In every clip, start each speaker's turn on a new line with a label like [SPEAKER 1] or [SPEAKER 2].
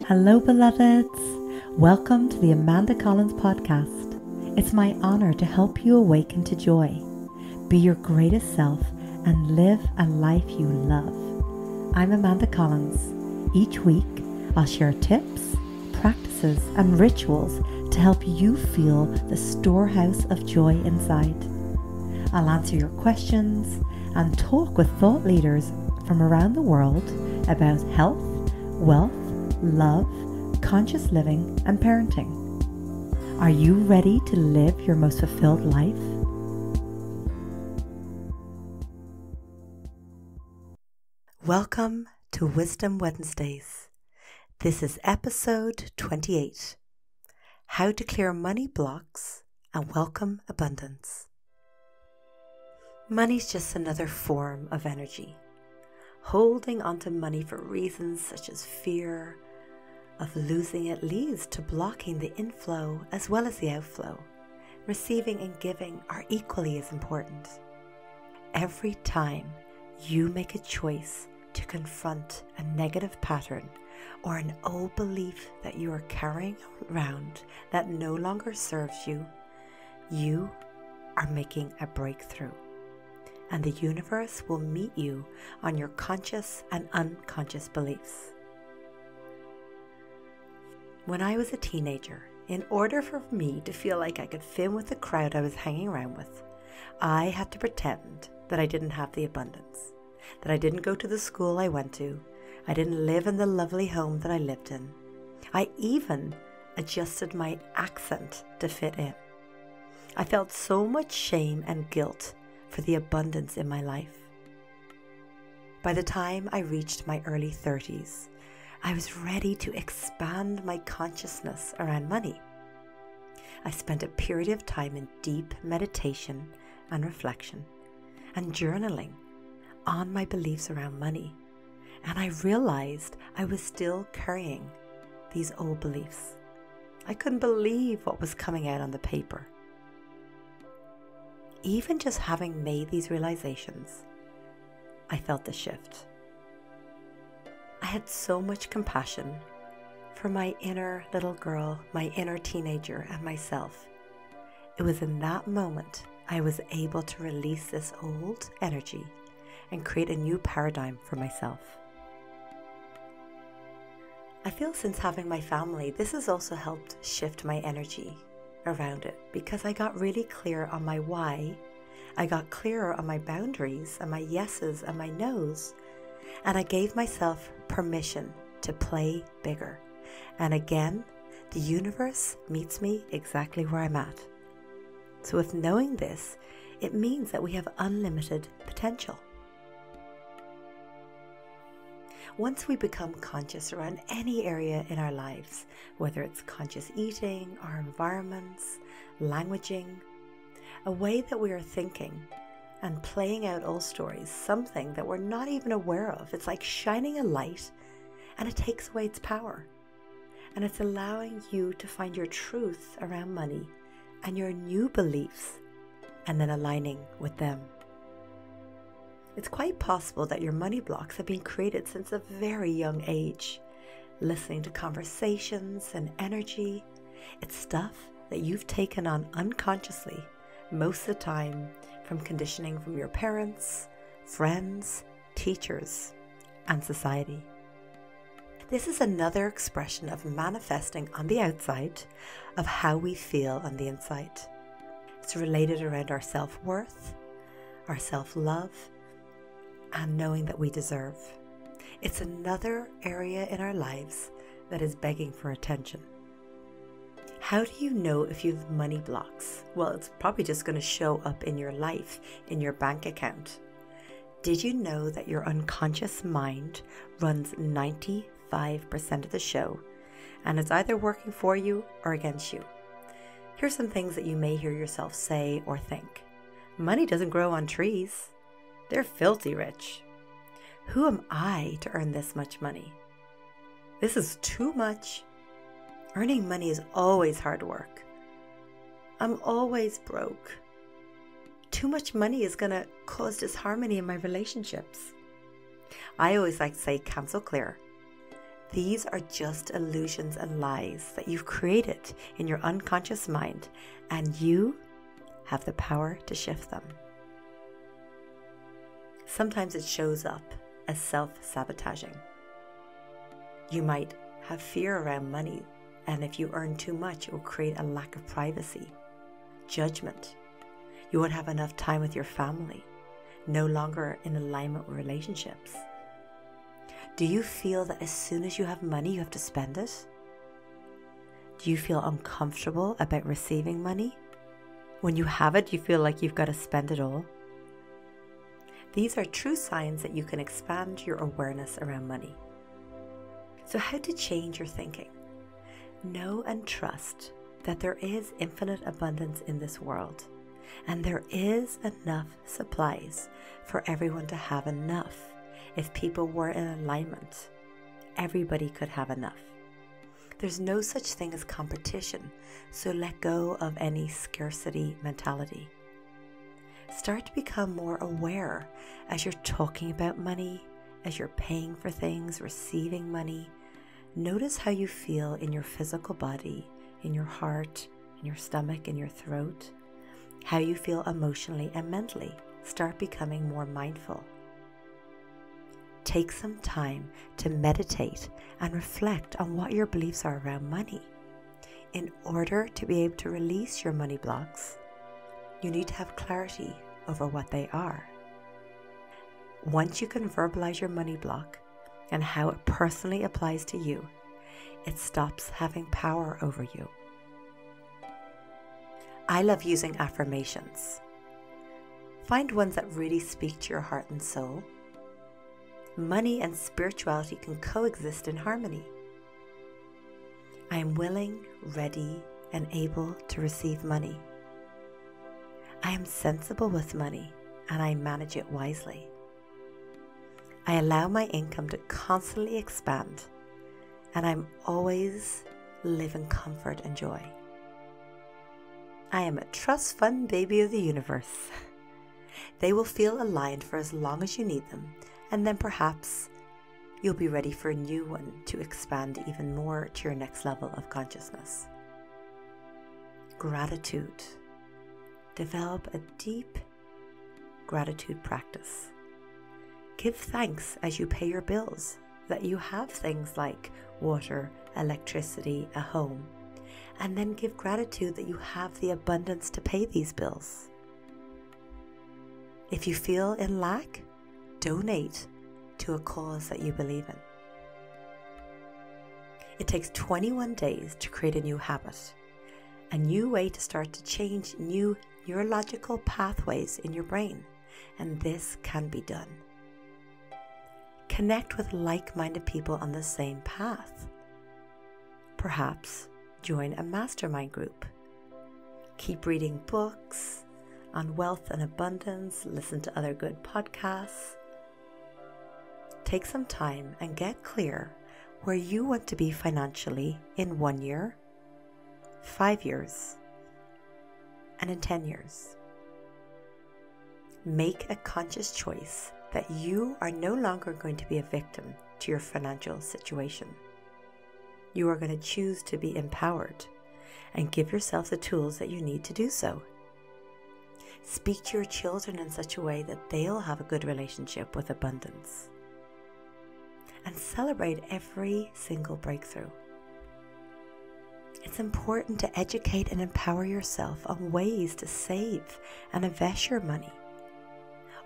[SPEAKER 1] Hello, beloveds. Welcome to the Amanda Collins podcast. It's my honor to help you awaken to joy, be your greatest self, and live a life you love. I'm Amanda Collins. Each week, I'll share tips, practices, and rituals to help you feel the storehouse of joy inside. I'll answer your questions and talk with thought leaders from around the world about health, wealth, love, conscious living, and parenting. Are you ready to live your most fulfilled life? Welcome to Wisdom Wednesdays. This is episode 28. How to clear money blocks and welcome abundance. Money's just another form of energy. Holding onto money for reasons such as fear of losing it leads to blocking the inflow as well as the outflow. Receiving and giving are equally as important. Every time you make a choice to confront a negative pattern or an old belief that you are carrying around that no longer serves you, you are making a breakthrough. And the universe will meet you on your conscious and unconscious beliefs. When I was a teenager, in order for me to feel like I could fit in with the crowd I was hanging around with, I had to pretend that I didn't have the abundance, that I didn't go to the school I went to, I didn't live in the lovely home that I lived in. I even adjusted my accent to fit in. I felt so much shame and guilt for the abundance in my life. By the time I reached my early 30s, I was ready to expand my consciousness around money. I spent a period of time in deep meditation and reflection and journaling on my beliefs around money, and I realized I was still carrying these old beliefs. I couldn't believe what was coming out on the paper. Even just having made these realizations, I felt the shift. I had so much compassion for my inner little girl, my inner teenager, and myself. It was in that moment I was able to release this old energy and create a new paradigm for myself. I feel since having my family, this has also helped shift my energy around it because I got really clear on my why. I got clearer on my boundaries and my yeses and my nos. And I gave myself permission to play bigger. And again, the universe meets me exactly where I'm at. So with knowing this, it means that we have unlimited potential. Once we become conscious around any area in our lives, whether it's conscious eating, our environments, languaging, a way that we are thinking and playing out old stories, something that we're not even aware of. It's like shining a light and it takes away its power. And it's allowing you to find your truth around money and your new beliefs and then aligning with them. It's quite possible that your money blocks have been created since a very young age. Listening to conversations and energy, it's stuff that you've taken on unconsciously most of the time from conditioning from your parents, friends, teachers, and society. This is another expression of manifesting on the outside of how we feel on the inside. It's related around our self-worth, our self-love, and knowing that we deserve. It's another area in our lives that is begging for attention. How do you know if you have money blocks? Well, it's probably just going to show up in your life, in your bank account. Did you know that your unconscious mind runs 95% of the show, and it's either working for you or against you? Here's some things that you may hear yourself say or think. Money doesn't grow on trees. They're filthy rich. Who am I to earn this much money? This is too much. Earning money is always hard work. I'm always broke. Too much money is going to cause disharmony in my relationships. I always like to say cancel clear. These are just illusions and lies that you've created in your unconscious mind, and you have the power to shift them. Sometimes it shows up as self-sabotaging. You might have fear around money, and if you earn too much, it will create a lack of privacy, judgment. You won't have enough time with your family, no longer in alignment with relationships. Do you feel that as soon as you have money, you have to spend it? Do you feel uncomfortable about receiving money? When you have it, you feel like you've got to spend it all. These are true signs that you can expand your awareness around money. So how to change your thinking? Know and trust that there is infinite abundance in this world, and there is enough supplies for everyone to have enough. If people were in alignment, everybody could have enough. There's no such thing as competition, so let go of any scarcity mentality. Start to become more aware as you're talking about money, as you're paying for things, receiving money. Notice how you feel in your physical body, in your heart, in your stomach, in your throat, how you feel emotionally and mentally. Start becoming more mindful. Take some time to meditate and reflect on what your beliefs are around money. In order to be able to release your money blocks, you need to have clarity over what they are. Once you can verbalize your money block and how it personally applies to you, it stops having power over you. I love using affirmations. Find ones that really speak to your heart and soul. Money and spirituality can coexist in harmony. I am willing, ready, and able to receive money. I am sensible with money, and I manage it wisely. I allow my income to constantly expand, and I'm always live in comfort and joy. I am a trust fund baby of the universe. They will feel aligned for as long as you need them, and then perhaps you'll be ready for a new one to expand even more to your next level of consciousness. Gratitude. Develop a deep gratitude practice. Give thanks as you pay your bills that you have things like water, electricity, a home, and then give gratitude that you have the abundance to pay these bills. If you feel in lack, donate to a cause that you believe in. It takes 21 days to create a new habit, a new way to start to change new neurological pathways in your brain, and this can be done. Connect with like-minded people on the same path. Perhaps join a mastermind group. Keep reading books on wealth and abundance, listen to other good podcasts. Take some time and get clear where you want to be financially in 1 year, 5 years, and in 10 years. Make a conscious choice that you are no longer going to be a victim to your financial situation. You are going to choose to be empowered and give yourself the tools that you need to do so. Speak to your children in such a way that they'll have a good relationship with abundance. And celebrate every single breakthrough. It's important to educate and empower yourself on ways to save and invest your money.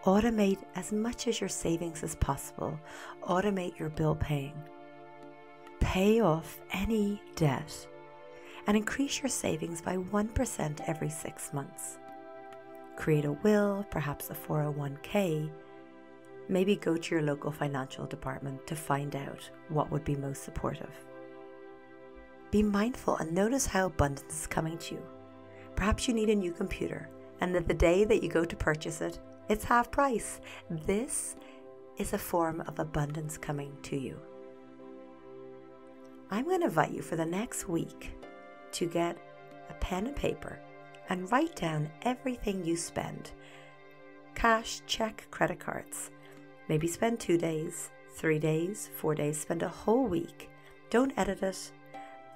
[SPEAKER 1] Automate as much of your savings as possible. Automate your bill paying. Pay off any debt and increase your savings by 1% every 6 months. Create a will, perhaps a 401k. Maybe go to your local financial department to find out what would be most supportive. Be mindful and notice how abundance is coming to you. Perhaps you need a new computer, and that the day that you go to purchase it, it's half price. This is a form of abundance coming to you. I'm going to invite you for the next week to get a pen and paper and write down everything you spend. Cash, check, credit cards. Maybe spend 2 days, 3 days, 4 days, spend a whole week Don't edit it.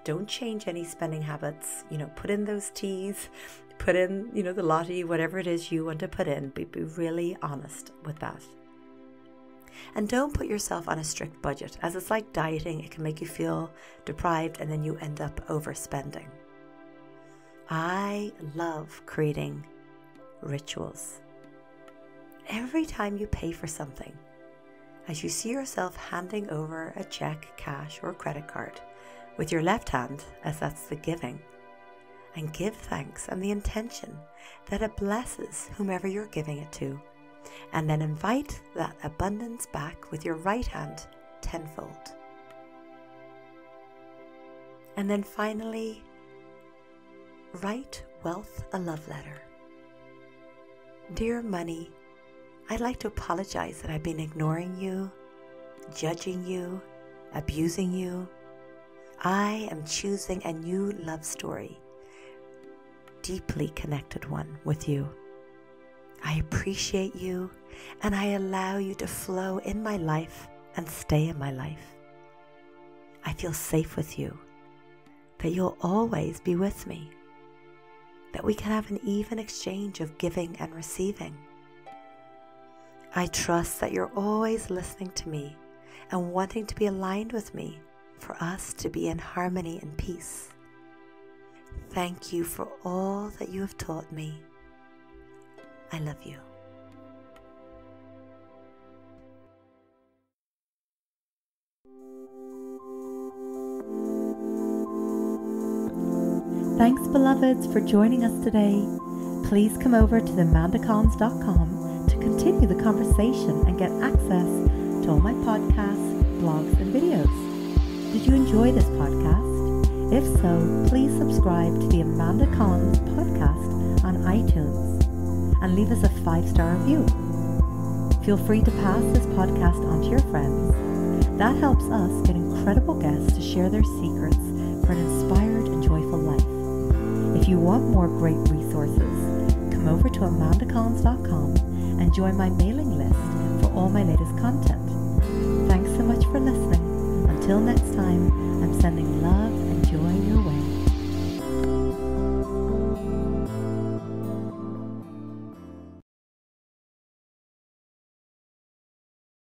[SPEAKER 1] Don't change any spending habits. Put in those teas, put in, the lottie, whatever it is you want to put in. Be really honest with that. And don't put yourself on a strict budget, as it's like dieting. It can make you feel deprived and then you end up overspending. I love creating rituals. Every time you pay for something, as you see yourself handing over a check, cash, or credit card with your left hand, as that's the giving, and give thanks and the intention that it blesses whomever you're giving it to, and then invite that abundance back with your right hand tenfold. And then finally, write wealth a love letter. Dear money, I'd like to apologize that I've been ignoring you, judging you, abusing you. I am choosing a new love story, deeply connected one with you. I appreciate you and I allow you to flow in my life and stay in my life. I feel safe with you, that you'll always be with me, that we can have an even exchange of giving and receiving. I trust that you're always listening to me and wanting to be aligned with me for us to be in harmony and peace. Thank you for all that you have taught me. I love you.
[SPEAKER 2] Thanks, beloveds, for joining us today. Please come over to themandacons.com to continue the conversation and get access to all my podcasts, blogs, and videos. Did you enjoy this podcast? If so, please subscribe to the Amanda Cons podcast on iTunes and leave us a 5-star review. Feel free to pass this podcast on to your friends. That helps us get incredible guests to share their secrets for an inspired and joyful life. If you want more great resources, come over to amandacons.com and join my mailing list for all my latest content. Thanks so much for listening. Until next time, I'm sending love